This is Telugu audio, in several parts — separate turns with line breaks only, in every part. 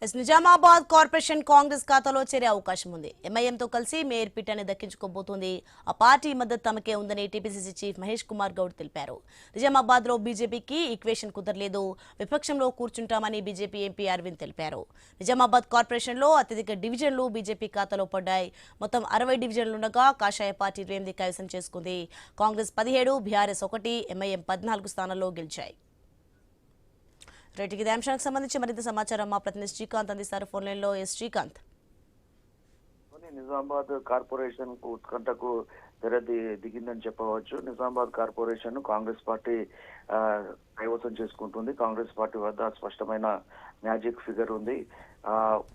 నిజామాబాద్ కార్పొరేషన్ కాంగ్రెస్ ఖాతాలో చేరే అవకాశం ఉంది. ఎంఐఎంతో కలిసి మేయర్ పీఠాన్ని దక్కించుకోబోతోంది. ఆ పార్టీ మద్దతు తమకే ఉందని టీపీసీసీ చీఫ్ మహేష్ కుమార్ గౌడ్ తెలిపారు. నిజామాబాద్ లో బీజేపీకి ఈక్వేషన్ కుదరలేదు, విపక్షంలో కూర్చుంటామని బీజేపీ ఎంపీ అరవింద్ తెలిపారు. నిజామాబాద్ కార్పొరేషన్ లో అత్యధిక డివిజన్లు బీజేపీ ఖాతాలో పడ్డాయి. మొత్తం 60 డివిజన్లుండగా కాషాయ పార్టీ 28 కైవసం చేసుకుంది. కాంగ్రెస్ 17, బీఆర్ఎస్ 1, ఎంఐఎం 14 స్థానాల్లో గెలిచాయి. రైట్, ఇదే అంశానికి సంబంధించి మరింత సమాచారం మా ప్రతినిధి శ్రీకాంత్ అందిస్తారు ఫోన్ లైన్ లో. ఎస్ శ్రీకాంత్.
నిజామాబాద్ కార్పొరేషన్ కు ఉత్కంఠకు దిగిందని చెప్పవచ్చు. నిజామాబాద్ కార్పొరేషన్ కాంగ్రెస్ పార్టీ కైవసం చేసుకుంటుంది. కాంగ్రెస్ పార్టీ వద్ద స్పష్టమైన మ్యాజిక్ ఫిగర్ ఉంది.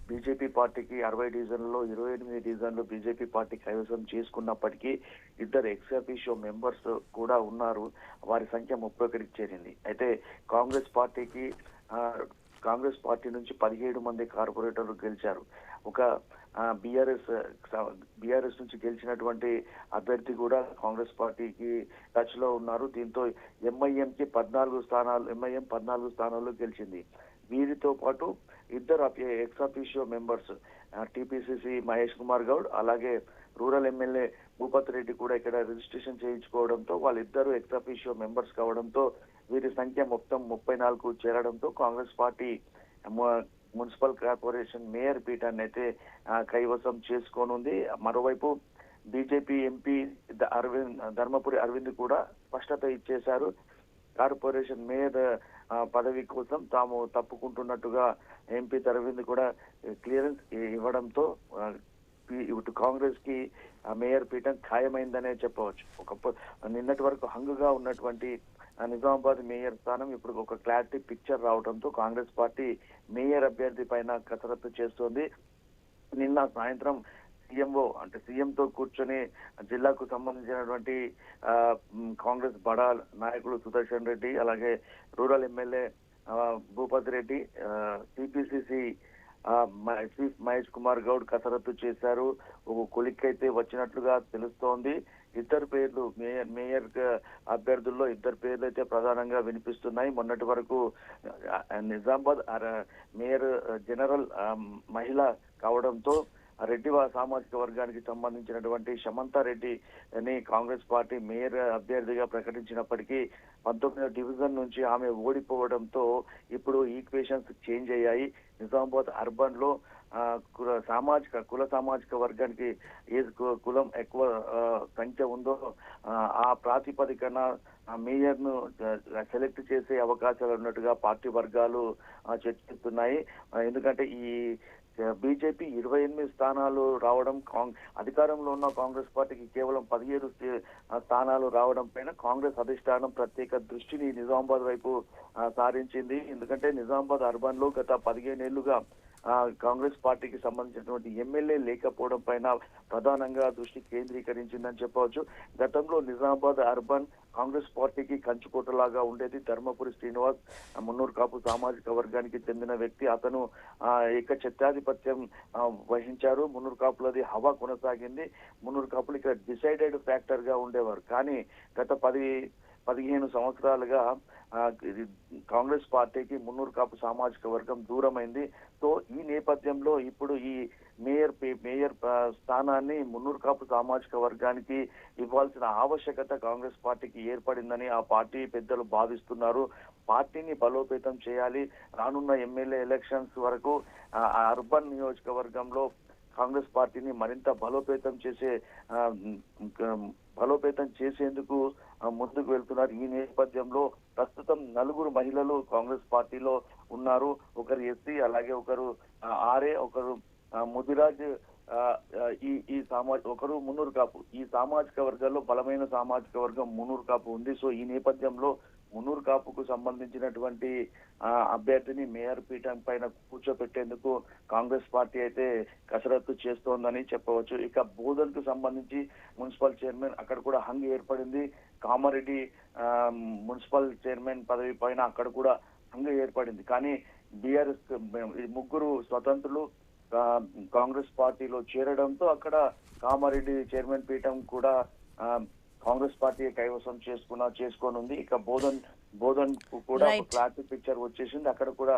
బీజేపీ పార్టీకి 60 డివిజన్లలో 28 డివిజన్లు బీజేపీ పార్టీ కైవసం చేసుకున్నప్పటికీ 2 ఎక్స్ అఫీషియో మెంబర్స్ కూడా ఉన్నారు. వారి సంఖ్య 31కి చేరింది. అయితే కాంగ్రెస్ పార్టీ నుంచి 17 మంది కార్పొరేటర్లు గెలిచారు. ఒక బీఆర్ఎస్ నుంచి గెలిచినటువంటి అభ్యర్థి కూడా కాంగ్రెస్ పార్టీకి టచ్ లో ఉన్నారు. దీంతో ఎంఐఎం 14 స్థానాల్లో గెలిచింది. వీరితో పాటు 2 ex officio members TPCC Mahesh Kumar Goud, అలాగే రూరల్ ఎమ్మెల్యే భూపత్ రెడ్డి కూడా ఇక్కడ రిజిస్ట్రేషన్ చేయించుకోవడంతో వాళ్ళిద్దరూ ఎక్స్ అఫీషియో మెంబర్స్ కావడంతో వీరి సంఖ్య మొత్తం 34కు చేరడంతో Congress party municipal corporation mayor పీఠాన్ని అయితే కైవసం చేసుకోనుంది. మరోవైపు బీజేపీ ఎంపీ ధర్మపురి అరవింద్ కూడా స్పష్టత ఇచ్చేశారు. కార్పొరేషన్ మేయర్ పదవి కోసం తాము తప్పుకుంటున్నట్టుగా ఎంపీ అరవింద్ కూడా క్లియరెన్స్ ఇవ్వడంతో ఇటు కాంగ్రెస్ కి మేయర్ పీఠం ఖాయమైందనే చెప్పవచ్చు. నిన్నటి వరకు హంగుగా ఉన్నటువంటి నిజామాబాద్ మేయర్ స్థానం ఇప్పుడు ఒక క్లారిటీ పిక్చర్ రావడంతో కాంగ్రెస్ పార్టీ మేయర్ అభ్యర్థి పైన కసరత్తు చేస్తోంది. నిన్న సాయంత్రం సీఎంతో కూర్చొని జిల్లాకు సంబంధించినటువంటి కాంగ్రెస్ బడా నాయకులు సుదర్శన్ రెడ్డి, అలాగే rural MLA Bhupath Reddy, TPCC chief Mahesh Kumar Goud కసరత్తు చేశారు. ఒక కొలిక్కైతే వచ్చినట్లుగా తెలుస్తోంది. 2 పేర్లు మేయర్ అభ్యర్థుల్లో 2 పేర్లు అయితే ప్రధానంగా వినిపిస్తున్నాయి. మొన్నటి వరకు నిజామాబాద్ మేయర్ జనరల్ మహిళ కావడంతో రెడ్డి సామాజిక వర్గానికి సంబంధించినటువంటి శమంతా రెడ్డిని కాంగ్రెస్ పార్టీ మేయర్ అభ్యర్థిగా ప్రకటించినప్పటికీ 19వ డివిజన్ నుంచి ఆమె ఓడిపోవడంతో ఇప్పుడు ఈక్వేషన్స్ చేంజ్ అయ్యాయి. నిజామాబాద్ అర్బన్ లో కుల సామాజిక వర్గానికి ఏ కులం ఎక్కువ సంఖ్య ఉందో ఆ ప్రాతిపదికన మేయర్ ను సెలెక్ట్ చేసే అవకాశాలు ఉన్నట్టుగా పార్టీ వర్గాలు చర్చిస్తున్నాయి. ఎందుకంటే ఈ బీజేపీ 28 స్థానాలు రావడం, అధికారంలో ఉన్న కాంగ్రెస్ పార్టీకి కేవలం 17 స్థానాలు రావడం పైన కాంగ్రెస్ అధిష్టానం ప్రత్యేక దృష్టిని నిజామాబాద్ వైపు సారించింది. ఎందుకంటే నిజామాబాద్ అర్బన్ లో గత 15 ఏళ్లుగా కాంగ్రెస్ పార్టీకి సంబంధించినటువంటి ఎమ్మెల్యే లేకపోవడం పైన ప్రధానంగా దృష్టి కేంద్రీకరించిందని చెప్పవచ్చు. గతంలో నిజామాబాద్ అర్బన్ కాంగ్రెస్ పార్టీకి కంచుకోటలాగా ఉండేది. ధర్మపురి శ్రీనివాస్ మున్నూరు కాపు సామాజిక వర్గానికి చెందిన వ్యక్తి. అతను ఏకఛత్రాధిపత్యం వహించారు. మున్నూరు కాపులది హవా కొనసాగింది. మున్నూరు కాపులు ఇక్కడ డిసైడెడ్ ఫ్యాక్టర్ గా ఉండేవారు. కానీ గత 15 సంవత్సరాలుగా కాంగ్రెస్ పార్టీకి మున్నూరు కాపు సామాజిక వర్గం దూరమైంది. సో ఈ నేపథ్యంలో ఇప్పుడు ఈ మేయర్ స్థానాన్ని మున్నూరు కాపు సామాజిక వర్గానికి ఇవ్వాల్సిన ఆవశ్యకత కాంగ్రెస్ పార్టీకి ఏర్పడిందని ఆ పార్టీ పెద్దలు భావిస్తున్నారు. పార్టీని బలోపేతం చేయాలి. రానున్న ఎమ్మెల్యే ఎలక్షన్స్ వరకు అర్బన్ నియోజకవర్గంలో కాంగ్రెస్ పార్టీని మరింత బలోపేతం చేసేందుకు ముందుకు వెళ్తున్నారు. ఈ నేపథ్యంలో ప్రస్తుతం 4 మహిళలు కాంగ్రెస్ పార్టీలో ఉన్నారు. ఒకరు ఎస్సీ, అలాగే ఒకరు ఆర్ఏ, ఒకరు ముదిరాజ్, ఒకరు మున్నూరు కాపు. ఈ సామాజిక వర్గాల్లో బలమైన సామాజిక వర్గం మున్నూరు కాపు ఉంది. సో ఈ నేపథ్యంలో మున్నూరు కాపుకు సంబంధించినటువంటి అభ్యర్థిని మేయర్ పీఠం పైన కూర్చోపెట్టేందుకు కాంగ్రెస్ పార్టీ అయితే కసరత్తు చేస్తోందని చెప్పవచ్చు. ఇక బోధన్ కు సంబంధించి మున్సిపల్ చైర్మన్ అక్కడ కూడా హంగ్ ఏర్పడింది. కామారెడ్డి మున్సిపల్ చైర్మన్ పదవి పైన అక్కడ కూడా హంగ్ ఏర్పడింది. కానీ బీఆర్ఎస్ 3 స్వతంత్రులు కాంగ్రెస్ పార్టీలో చేరడంతో అక్కడ కామారెడ్డి చైర్మన్ పీఠం కూడా కాంగ్రెస్ పార్టీ కైవసం చేసుకోనుంది. ఇక బోధన్ కూడా క్లారిటీ పిక్చర్ వచ్చేసింది. అక్కడ కూడా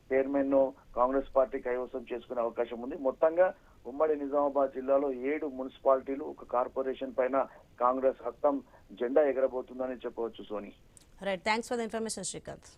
చైర్మన్ ను కాంగ్రెస్ పార్టీ కైవసం చేసుకునే అవకాశం ఉంది. మొత్తంగా ఉమ్మడి నిజామాబాద్ జిల్లాలో 7 మున్సిపాలిటీలు, ఒక కార్పొరేషన్ పైన కాంగ్రెస్ హస్తం జెండా ఎగరబోతుందని చెప్పవచ్చు Soni.
Right, thanks for the information Srikanth.